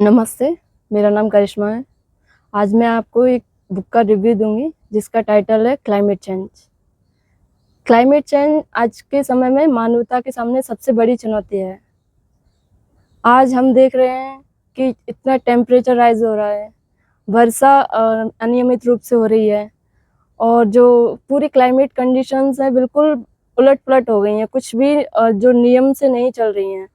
नमस्ते, मेरा नाम करिश्मा है। आज मैं आपको एक बुक का रिव्यू दूँगी जिसका टाइटल है क्लाइमेट चेंज। क्लाइमेट चेंज आज के समय में मानवता के सामने सबसे बड़ी चुनौती है। आज हम देख रहे हैं कि इतना टेम्परेचर राइज़ हो रहा है, वर्षा अनियमित रूप से हो रही है और जो पूरी क्लाइमेट कंडीशंस हैं बिल्कुल उलट-पुलट हो गई हैं, कुछ भी जो नियम से नहीं चल रही हैं।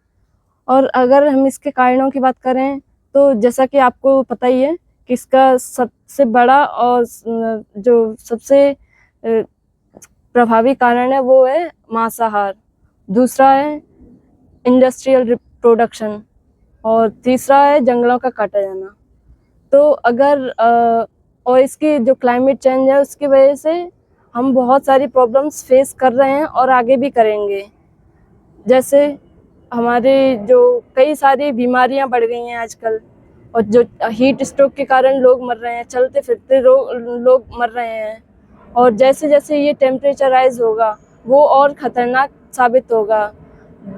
और अगर हम इसके कारणों की बात करें तो जैसा कि आपको पता ही है कि इसका सबसे बड़ा और जो सबसे प्रभावी कारण है वो है मांसाहार, दूसरा है इंडस्ट्रियल प्रोडक्शन और तीसरा है जंगलों का काटा जाना। तो अगर और इसकी जो क्लाइमेट चेंज है उसकी वजह से हम बहुत सारी प्रॉब्लम्स फेस कर रहे हैं और आगे भी करेंगे। जैसे हमारे जो कई सारी बीमारियां बढ़ गई हैं आजकल और जो हीट स्ट्रोक के कारण लोग मर रहे हैं, चलते फिरते लोग मर रहे हैं और जैसे जैसे ये टेम्परेचर राइज होगा वो और ख़तरनाक साबित होगा।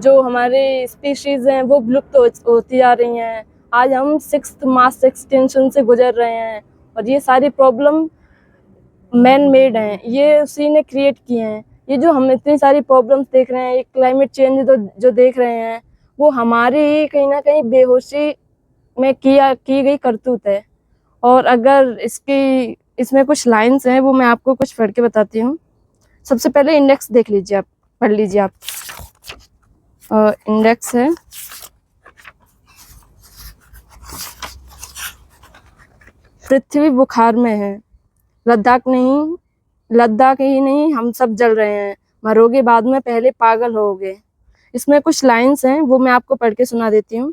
जो हमारे स्पीशीज़ हैं वो विलुप्त होती जा रही हैं। आज हम 6th मास एक्सटिंक्शन से गुजर रहे हैं और ये सारी प्रॉब्लम मैन मेड हैं, ये उसी ने क्रिएट किए हैं। ये जो हम इतनी सारी प्रॉब्लम्स देख रहे हैं, ये क्लाइमेट चेंज जो देख रहे हैं, वो हमारी ही कहीं न कहीं बेहोशी में की गई करतूत है। और अगर इसमें कुछ लाइन्स हैं, वो मैं आपको कुछ पढ़ के बताती हूँ। सबसे पहले इंडेक्स देख लीजिए आप, पढ़ लीजिए आप। इंडेक्स है पृथ्वी बुखार में है, लद्दाख ही नहीं हम सब जल रहे हैं, मरोगे बाद में पहले पागल होगे। इसमें कुछ लाइन्स हैं वो मैं आपको पढ़ के सुना देती हूँ।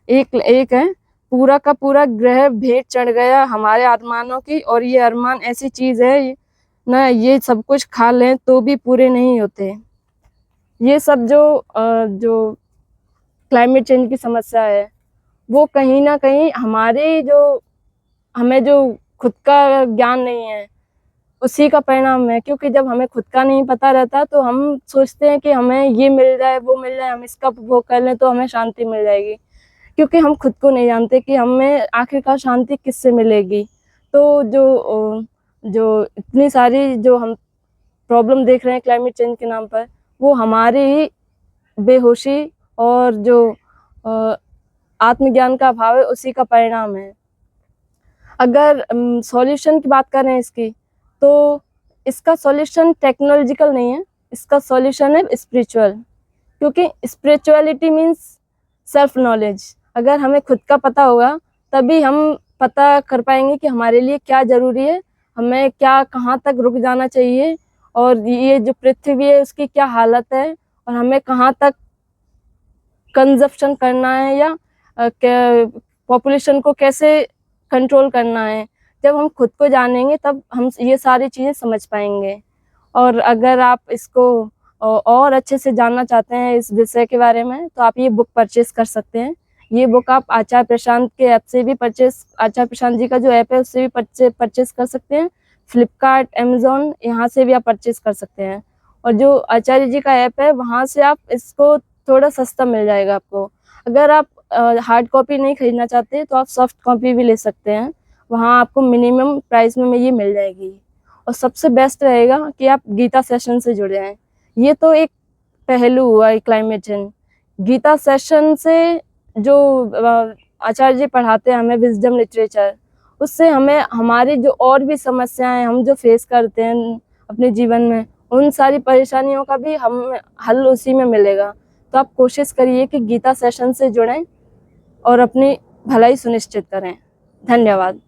एक है, पूरा का पूरा ग्रह भेंट चढ़ गया हमारे अरमानों की और ये अरमान ऐसी चीज़ है ना, ये सब कुछ खा लें तो भी पूरे नहीं होते। ये सब जो क्लाइमेट चेंज की समस्या है वो कहीं ना कहीं हमें जो खुद का ज्ञान नहीं है उसी का परिणाम है। क्योंकि जब हमें खुद का नहीं पता रहता तो हम सोचते हैं कि हमें ये मिल जाए वो मिल जाए, हम इसका उपभोग कर लें तो हमें शांति मिल जाएगी, क्योंकि हम खुद को नहीं जानते कि हमें आखिरकार शांति किससे मिलेगी। तो जो इतनी सारी जो हम प्रॉब्लम देख रहे हैं क्लाइमेट चेंज के नाम पर, वो हमारी ही बेहोशी और जो आत्मज्ञान का अभाव है उसी का परिणाम है। अगर सॉल्यूशन की बात करें इसकी, तो इसका सॉल्यूशन टेक्नोलॉजिकल नहीं है, इसका सॉल्यूशन है स्पिरिचुअल। क्योंकि स्पिरिचुअलिटी मीन्स सेल्फ नॉलेज। अगर हमें खुद का पता होगा तभी हम पता कर पाएंगे कि हमारे लिए क्या ज़रूरी है, हमें क्या कहाँ तक रुक जाना चाहिए और ये जो पृथ्वी है उसकी क्या हालत है और हमें कहाँ तक कंजप्शन करना है या पॉपुलेशन को कैसे कंट्रोल करना है। जब हम खुद को जानेंगे तब हम ये सारी चीज़ें समझ पाएंगे। और अगर आप इसको और अच्छे से जानना चाहते हैं इस विषय के बारे में तो आप ये बुक परचेस कर सकते हैं। ये बुक आप आचार्य प्रशांत के ऐप से भी आचार्य प्रशांत जी का जो ऐप है उससे भी परचेस कर सकते हैं। फ्लिपकार्ट, अमेज़न, यहाँ से भी आप परचेस कर सकते हैं। और जो आचार्य जी का ऐप है वहाँ से आप इसको थोड़ा सस्ता मिल जाएगा आपको। अगर आप हार्ड कॉपी नहीं खरीदना चाहते तो आप सॉफ्ट कॉपी भी ले सकते हैं, वहाँ आपको मिनिमम प्राइस में ये मिल जाएगी। और सबसे बेस्ट रहेगा कि आप गीता सेशन से जुड़ जाएं। ये तो एक पहलू हुआ है क्लाइमेट चेंज। गीता सेशन से जो आचार्य जी पढ़ाते हैं हमें विजडम लिटरेचर, उससे हमें हमारी जो और भी समस्याएं हम जो फेस करते हैं अपने जीवन में, उन सारी परेशानियों का भी हम हल उसी में मिलेगा। तो आप कोशिश करिए कि गीता सेशन से जुड़ें और अपनी भलाई सुनिश्चित करें। धन्यवाद।